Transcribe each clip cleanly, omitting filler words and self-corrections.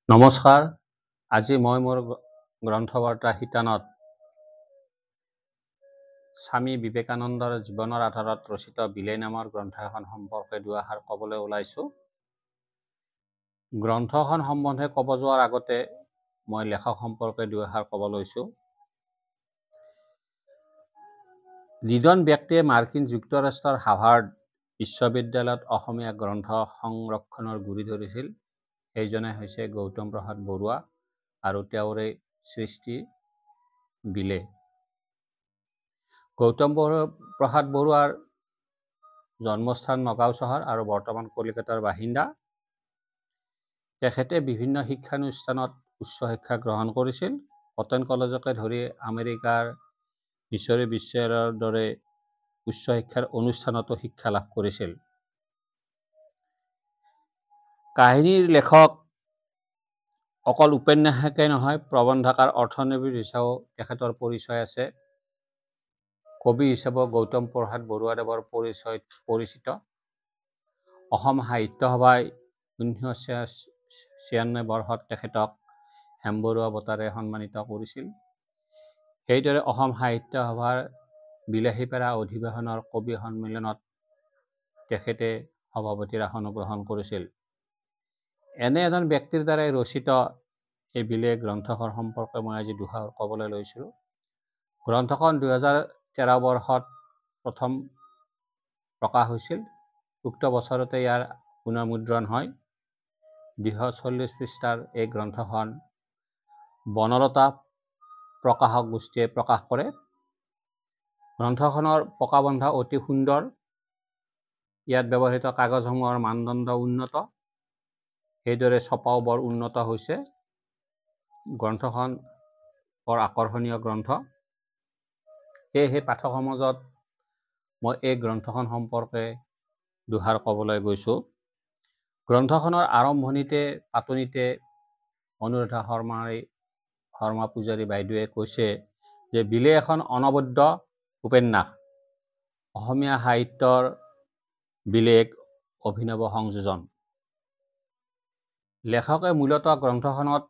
নমস্কাৰ। আজি মই মোৰ গ্ৰন্থবাৰ্তা শিতানত স্বামী বিবেকানন্দৰ জীৱনৰ আধাৰত ৰচিত বিলে নামৰ গ্ৰন্থ এখন সম্পৰ্কে দুআষাৰ ক'বলৈ ওলাইছোঁ। গ্ৰন্থখন সম্বন্ধে ক'ব যোৱাৰ আগতে মই লেখক সম্পৰ্কে দুআষাৰ ক'ব লৈছোঁ। যিজন ব্যক্তিয়ে মাৰ্কিন যুক্তৰাষ্ট্ৰৰ হাৰ্ভাৰ্ড বিশ্ববিদ্যালয়ত অসমীয়া গ্ৰন্থ সংৰক্ষণৰ গুৰি ধৰিছিল, সেইজনে হৈছে গৌতম প্ৰসাদ বৰুৱা আৰু তেওঁৰে সৃষ্টি বিলে। গৌতম প্ৰসাদ বৰুৱাৰ জন্মস্থান নগাঁও চহৰ আৰু বৰ্তমান কলিকতাৰ বাসিন্দা। তেখেতে বিভিন্ন শিক্ষানুষ্ঠানত উচ্চ শিক্ষা গ্ৰহণ কৰিছিল। কটন কলেজকে ধৰি আমেৰিকাৰ মিছৰী বিশ্ববিদ্যালয়ৰ দৰে উচ্চ শিক্ষাৰ অনুষ্ঠানতো শিক্ষা লাভ কৰিছিল। কাহিনীৰ লেখক অকল উপন্যাসকে নহয়, প্ৰবন্ধকাৰ, অৰ্থনীতিবিদ হিচাপেও তেখেতৰ পৰিচয় আছে। কবি হিচাপেও গৌতম প্ৰসাদ বৰুৱাদেৱৰ পৰিচিত। অসম সাহিত্য সভাই 1996 বৰ্ষত তেখেতক হেমবৰুৱা বঁটাৰে সন্মানিত কৰিছিল। সেইদৰে অসম সাহিত্য সভাৰ বিলাসীপাৰা অধিৱেশনৰ কবি সন্মিলনত তেখেতে সভাপতিৰ আসনো গ্ৰহণ কৰিছিল। এনে এজন ব্যক্তিৰ দ্বাৰাই ৰচিত এই বিলে গ্ৰন্থখন সম্পৰ্কে মই আজি দুআষাৰ ক'বলৈ লৈছিলোঁ। গ্ৰন্থখন 2013 বৰ্ষত প্ৰথম প্ৰকাশ হৈছিল। উক্ত বছৰতে ইয়াৰ পুনৰ্মুদ্ৰণ হয়। 240 পৃষ্ঠাৰ এই গ্ৰন্থখন বনলতা প্ৰকাশক গোষ্ঠীয়ে প্ৰকাশ কৰে। গ্ৰন্থখনৰ প্ৰকাবন্ধা অতি সুন্দৰ। ইয়াত ব্যৱহৃত কাগজসমূহৰ মানদণ্ড উন্নত। সেইদৰে ছপাও বৰ উন্নত হৈছে। গ্ৰন্থখন বৰ আকৰ্ষণীয় গ্ৰন্থ। সেয়েহে পাঠক সমাজত মই এই গ্ৰন্থখন সম্পৰ্কে দুআষাৰ ক'বলৈ গৈছোঁ। গ্ৰন্থখনৰ আৰম্ভণিতে পাতনিতে অনুৰাধা শৰ্মা পূজাৰী বাইদেৱে কৈছে যে বিলে এখন অনবদ্য উপন্যাস। অসমীয়া সাহিত্যৰ বিলে এক অভিনৱ সংযোজন। লেখকে মূলতঃ গ্ৰন্থখনত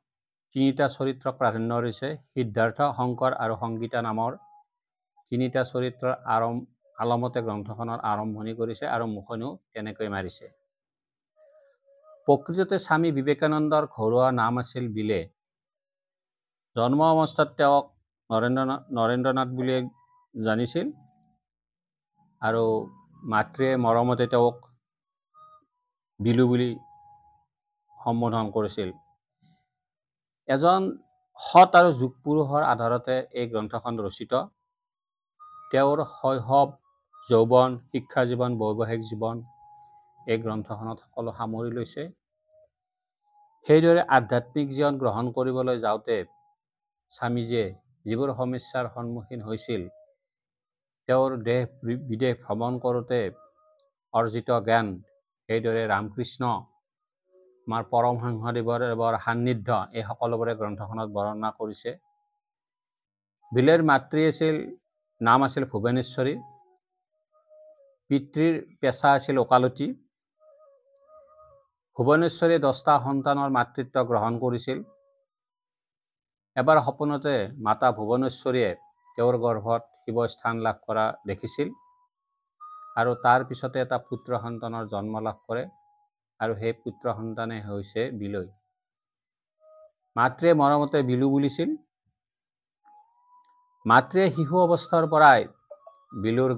তিনিটা চৰিত্ৰক প্ৰাধান্য দিছে। সিদ্ধাৰ্থ, শংকৰ আৰু সংগীতা নামৰ তিনিটা চৰিত্ৰৰ আলমতে গ্ৰন্থখনৰ আৰম্ভণি কৰিছে আৰু মুখনিও তেনেকৈ মাৰিছে। প্ৰকৃততে স্বামী বিবেকানন্দৰ ঘৰুৱা নাম আছিল বিলে। জন্ম অৱস্থাত তেওঁক নৰেন্দ্ৰনাথ বুলিয়ে জানিছিল আৰু মাতৃয়ে মৰমতে তেওঁক বিলু বুলি সম্বোধন কৰিছিল। এজন সৎ আৰু যোগ পুৰুষৰ আধাৰতে এই গ্ৰন্থখন ৰচিত। তেওঁৰ শৈশৱ, যৌৱন, শিক্ষা জীৱন, বৈবাহিক জীৱন এই গ্ৰন্থখনত সকলো সামৰি লৈছে। সেইদৰে আধ্যাত্মিক জীৱন গ্ৰহণ কৰিবলৈ যাওঁতে স্বামীজীয়ে যিবোৰ সমস্যাৰ সন্মুখীন হৈছিল, তেওঁৰ দেশ বিদেশ ভ্ৰমণ কৰোঁতে অৰ্জিত জ্ঞান, সেইদৰে ৰামকৃষ্ণ আমাৰ পৰমহংসদেৱৰ সান্নিধ্য, এই সকলোবোৰে গ্ৰন্থখনত বৰ্ণনা কৰিছে। বিলেৰ মাতৃৰ নাম আছিল ভুৱনেশ্বৰী। পিতৃৰ পেচা আছিল ওকালতি। ভুৱনেশ্বৰীয়ে 10টা সন্তানৰ মাতৃত্ব গ্ৰহণ কৰিছিল। এবাৰ সপোনতে মাতা ভুৱনেশ্বৰীয়ে তেওঁৰ গৰ্ভত শিৱ স্থান লাভ কৰা দেখিছিল আৰু তাৰ পিছতে এটা পুত্ৰ সন্তানৰ জন্ম লাভ কৰে আৰু সেই পুত্ৰ সন্তানে হৈছে বিলৈ। মাতৃয়ে মৰমতে বিলু বুলিছিল। মাতৃয়ে শিশু অৱস্থাৰ পৰাই বিলুৰ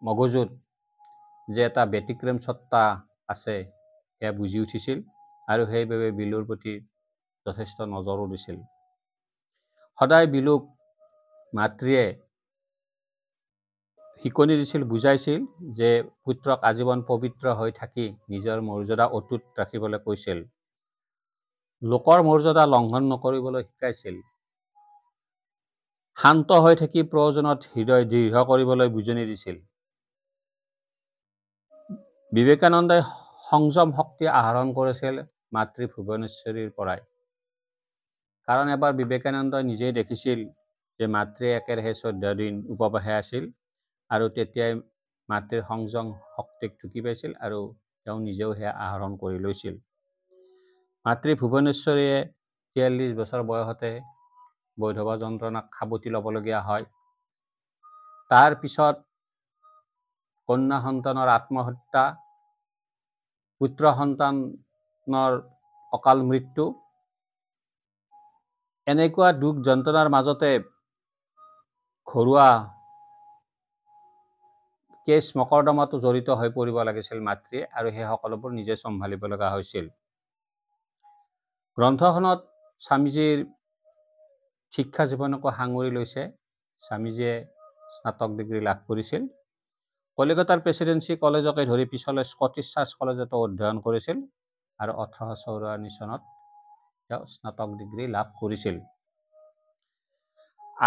মগজুত যে এটা ব্যতিক্ৰম সত্তা আছে সেয়া বুজি উঠিছিল আৰু সেইবাবে বিলুৰ প্ৰতি যথেষ্ট নজৰো দিছিল। সদায় বিলুক মাতৃয়ে শিকনি দিছিল, বুজাইছিল যে পুত্ৰক আজীৱন পবিত্ৰ হৈ থাকি নিজৰ মৰ্যাদা অটুট ৰাখিবলৈ কৈছিল। লোকৰ মৰ্যাদা লংঘন নকৰিবলৈ শিকাইছিল। শান্ত হৈ থাকি প্ৰয়োজনত হৃদয় দৃঢ় কৰিবলৈ বুজনি দিছিল। বিবেকানন্দই সংযম শক্তি আহৰণ কৰিছিল মাতৃ ভুৱনেশ্বৰীৰ পৰাই। কাৰণ এবাৰ বিবেকানন্দই নিজেই দেখিছিল যে মাতৃয়ে একেৰাহে 14 দিন উপবাসে আছিল আৰু তেতিয়াই মাতৃৰ সংযম শক্তিক ঢুকি পাইছিল আৰু তেওঁ নিজেও সেয়া আহৰণ কৰি লৈছিল। মাতৃ ভুৱনেশ্বৰীয়ে 43 বছৰ বয়সতে বৈধৱ যন্ত্ৰণাক সাৱটি ল'বলগীয়া হয়। তাৰ পিছত কন্যা সন্তানৰ আত্মহত্যা, পুত্ৰ সন্তানৰ অকাল মৃত্যু, এনেকুৱা দুখ যন্ত্ৰণাৰ মাজতে ঘৰুৱা কেছ মকৰ্দমাতো জড়িত হৈ পৰিব লাগিছিল মাতৃয়ে, আৰু সেই সকলোবোৰ নিজে চম্ভালিব লগা হৈছিল। গ্ৰন্থখনত স্বামীজীৰ শিক্ষা জীৱনকো সাঙুৰি লৈছে। স্বামীজীয়ে স্নাতক ডিগ্ৰী লাভ কৰিছিল। কলিকতাৰ প্ৰেচিডেন্সি কলেজকে ধৰি পিছলৈ স্কটিছ চাৰ্চ কলেজতো অধ্যয়ন কৰিছিল, আৰু 1854 চনত তেওঁ স্নাতক ডিগ্ৰী লাভ কৰিছিল।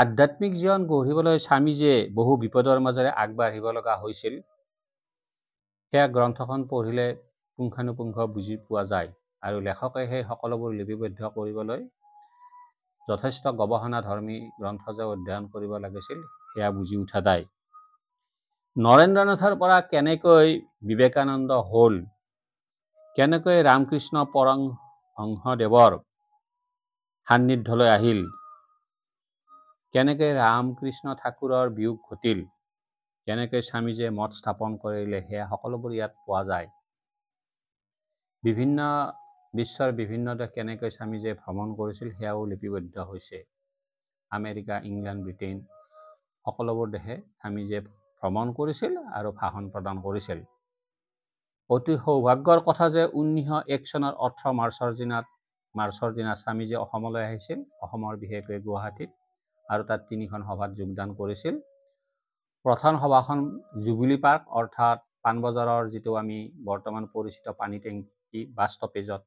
আধ্যাত্মিক জীৱন গঢ়িবলৈ স্বামীজীয়ে বহু বিপদৰ মাজেৰে আগবাঢ়িব লগা হৈছিল। সেয়া গ্ৰন্থখন পঢ়িলে পুংখানুপুংখ বুজি পোৱা যায়, আৰু লেখকে সেই সকলোবোৰ লিপিবদ্ধ কৰিবলৈ যথেষ্ট গৱেষণাধৰ্মী গ্ৰন্থ যে অধ্যয়ন কৰিব লাগিছিল সেয়া বুজি উঠা যায়। নৰেন্দ্ৰনাথৰ পৰা কেনেকৈ বিবেকানন্দ হ'ল, কেনেকৈ ৰামকৃষ্ণ পৰমহংসদেৱৰ সান্নিধ্যলৈ আহিল, কেনেকৈ ৰামকৃষ্ণ ঠাকুৰৰ বিয়োগ ঘটিল, কেনেকৈ স্বামীজীয়ে মত স্থাপন কৰিলে, সেয়া সকলোবোৰ ইয়াত পোৱা যায়। বিশ্বৰ বিভিন্ন দেশ কেনেকৈ স্বামীজীয়ে ভ্ৰমণ কৰিছিল সেয়াও লিপিবদ্ধ হৈছে। আমেৰিকা, ইংলেণ্ড, ব্ৰিটেইন সকলোবোৰ দেশে স্বামীজীয়ে ভ্ৰমণ কৰিছিল আৰু ভাষণ প্ৰদান কৰিছিল। অতি সৌভাগ্যৰ কথা যে 1901 চনৰ 18 মাৰ্চৰ দিনা স্বামীজী অসমলৈ আহিছিল, অসমৰ বিশেষকৈ গুৱাহাটীত, আৰু তাত 3খন সভাত যোগদান কৰিছিল। প্ৰধান সভাখন জুবিলি পাৰ্ক অৰ্থাৎ পাণবজাৰৰ যিটো আমি বৰ্তমান পৰিচিত পানী টেংকি বাছ ষ্টপেজত,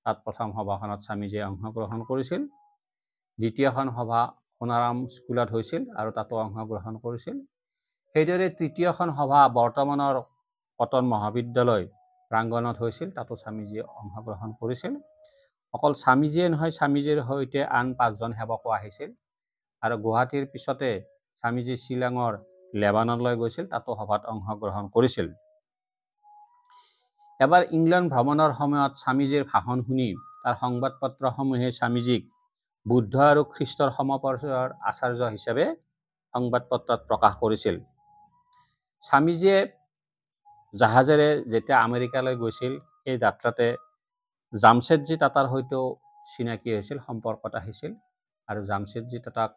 তাত প্ৰথম সভাখনত স্বামীজীয়ে অংশগ্ৰহণ কৰিছিল। দ্বিতীয়খন সভা সোণাৰাম স্কুলত হৈছিল আৰু তাতো অংশগ্ৰহণ কৰিছিল। সেইদৰে তৃতীয়খন সভা বৰ্তমানৰ কটন মহাবিদ্যালয় প্ৰাংগণত হৈছিল, তাতো স্বামীজীয়ে অংশগ্ৰহণ কৰিছিল। অকল স্বামীজীয়ে নহয়, স্বামীজীৰ সৈতে আন 5জন সেৱকো আহিছিল, আৰু গুৱাহাটীৰ পিছতে স্বামীজী শ্বিলঙৰ লেবাননলৈ গৈছিল, তাতো সভাত অংশগ্ৰহণ কৰিছিল। এবাৰ ইংলেণ্ড ভ্ৰমণৰ সময়ত স্বামীজীৰ ভাষণ শুনি তাৰ সংবাদপত্ৰসমূহে স্বামীজীক বুদ্ধ আৰু খ্ৰীষ্টৰ সমপৰ্যায়ৰ আচাৰ্য হিচাপে সংবাদপত্ৰত প্ৰকাশ কৰিছিল। স্বামীজীয়ে জাহাজেৰে যেতিয়া আমেৰিকালৈ গৈছিল, সেই যাত্ৰাতে জামছেদজী টাটাৰ সৈতেও চিনাকি হৈছিল, সম্পৰ্কত আহিছিল, আৰু জামছেদজী টাটাক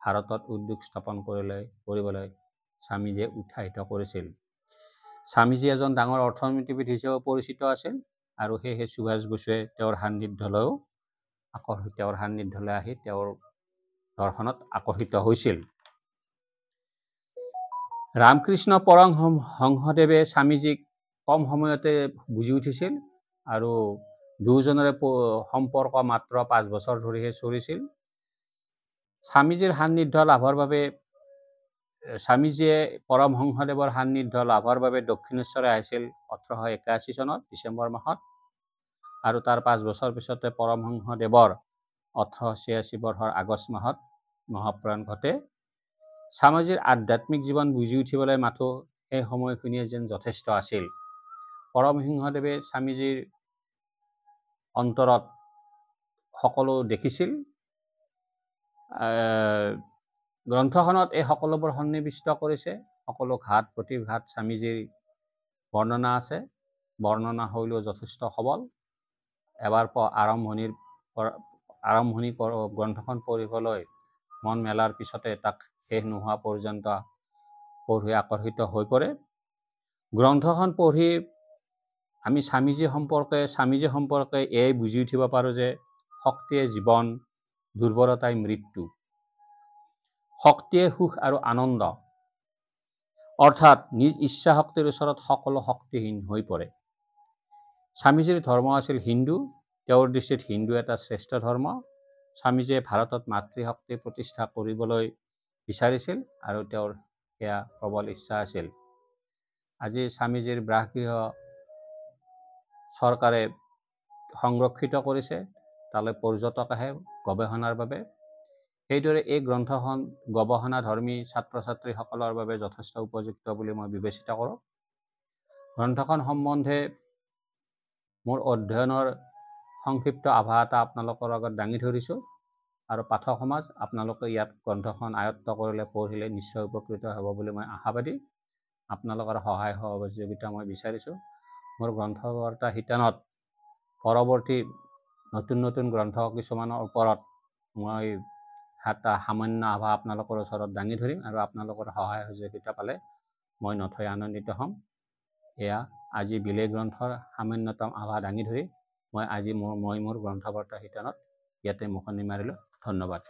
ভাৰতত উদ্যোগ স্থাপন কৰিবলৈ স্বামীজীয়ে উৎসাহিত কৰিছিল। স্বামীজী এজন ডাঙৰ অৰ্থনীতিবিদ হিচাপে পৰিচিত আছিল, আৰু সেয়েহে সুভাষ বসুৱে তেওঁৰ সান্নিধ্যলৈ আহি তেওঁৰ দৰ্শনত আকৰ্ষিত হৈছিল। ৰামকৃষ্ণ পৰমহংসদেৱে স্বামীজীক কম সময়তে বুজি উঠিছিল, আৰু দুয়োজনৰে সম্পৰ্ক মাত্ৰ 5 বছৰ ধৰিহে চলিছিল। স্বামীজীয়ে পৰমহংসদেৱৰ সান্নিধ্য লাভৰ বাবে দক্ষিণেশ্বৰলৈ আহিছিল 1881 চনত ডিচেম্বৰ মাহত, আৰু তাৰ 5 বছৰ পিছতে পৰমহংসদেৱৰ 1886 বৰ্ষৰ আগষ্ট মাহত মহাপ্ৰয়াণ ঘটে। স্বামীজীৰ আধ্যাত্মিক জীৱন বুজি উঠিবলৈ মাথো সেই সময়খিনিয়ে যেন যথেষ্ট আছিল। পৰমহংসদেৱে স্বামীজীৰ অন্তৰত সকলো দেখিছিল। গ্ৰন্থখনত এই সকলোবোৰ সন্নিৱিষ্ট কৰিছে। সকলো ঘাত প্ৰতিঘাত স্বামীজীৰ বৰ্ণনা আছে। বৰ্ণনা শৈলীও যথেষ্ট সবল। এবাৰ আৰম্ভণি গ্ৰন্থখন পঢ়িবলৈ মন মেলাৰ পিছতে তাক শেষ নোহোৱা পৰ্যন্ত পঢ়ি আকৰ্ষিত হৈ পৰে। গ্ৰন্থখন পঢ়ি আমি স্বামীজী সম্পৰ্কে এই বুজি উঠিব পাৰোঁ যে শক্তিয়ে জীৱন, দুৰ্বলতাই মৃত্যু। শক্তিয়ে সুখ আৰু আনন্দ, অৰ্থাৎ নিজ ইচ্ছা শক্তিৰ ওচৰত সকলো শক্তিহীন হৈ পৰে। স্বামীজীৰ ধৰ্ম আছিল হিন্দু। তেওঁৰ দৃষ্টিত হিন্দু এটা শ্ৰেষ্ঠ ধৰ্ম। স্বামীজীয়ে ভাৰতত মাতৃশক্তি প্ৰতিষ্ঠা কৰিবলৈ বিচাৰিছিল, আৰু তেওঁৰ সেয়া প্ৰবল ইচ্ছা আছিল। আজি স্বামীজীৰ বাসগৃহ চৰকাৰে সংৰক্ষিত কৰিছে, তালৈ পৰ্যটক আহে গৱেষণাৰ বাবে। সেইদৰে এই গ্ৰন্থখন গৱেষণাধৰ্মী ছাত্ৰ ছাত্ৰীসকলৰ বাবে যথেষ্ট উপযুক্ত বুলি মই বিবেচিত কৰোঁ। গ্ৰন্থখন সম্বন্ধে মোৰ অধ্যয়নৰ সংক্ষিপ্ত আভা এটা আপোনালোকৰ আগত দাঙি ধৰিছোঁ আৰু পাঠক সমাজ আপোনালোকে ইয়াত গ্ৰন্থখন আয়ত্ত কৰিলে পঢ়িলে নিশ্চয় উপকৃত হ'ব বুলি মই আশাবাদী। আপোনালোকৰ সহায় সহযোগিতা মই বিচাৰিছোঁ। মোৰ গ্ৰন্থবাৰ্তা শিতানত পৰৱৰ্তী নতুন নতুন গ্ৰন্থ কিছুমানৰ ওপৰত মই এটা সামান্য আভা আপোনালোকৰ ওচৰত দাঙি ধৰিম আৰু আপোনালোকৰ সহায় সহযোগিতা পালে মই নথৈ আনন্দিত হ'ম। এয়া আজি বিলেই গ্ৰন্থৰ সামান্যতম আভা দাঙি ধৰি মই মোৰ গ্ৰন্থবাৰ্তা শিতানত ইয়াতে মুখনি মাৰিলোঁ। ধন্যবাদ।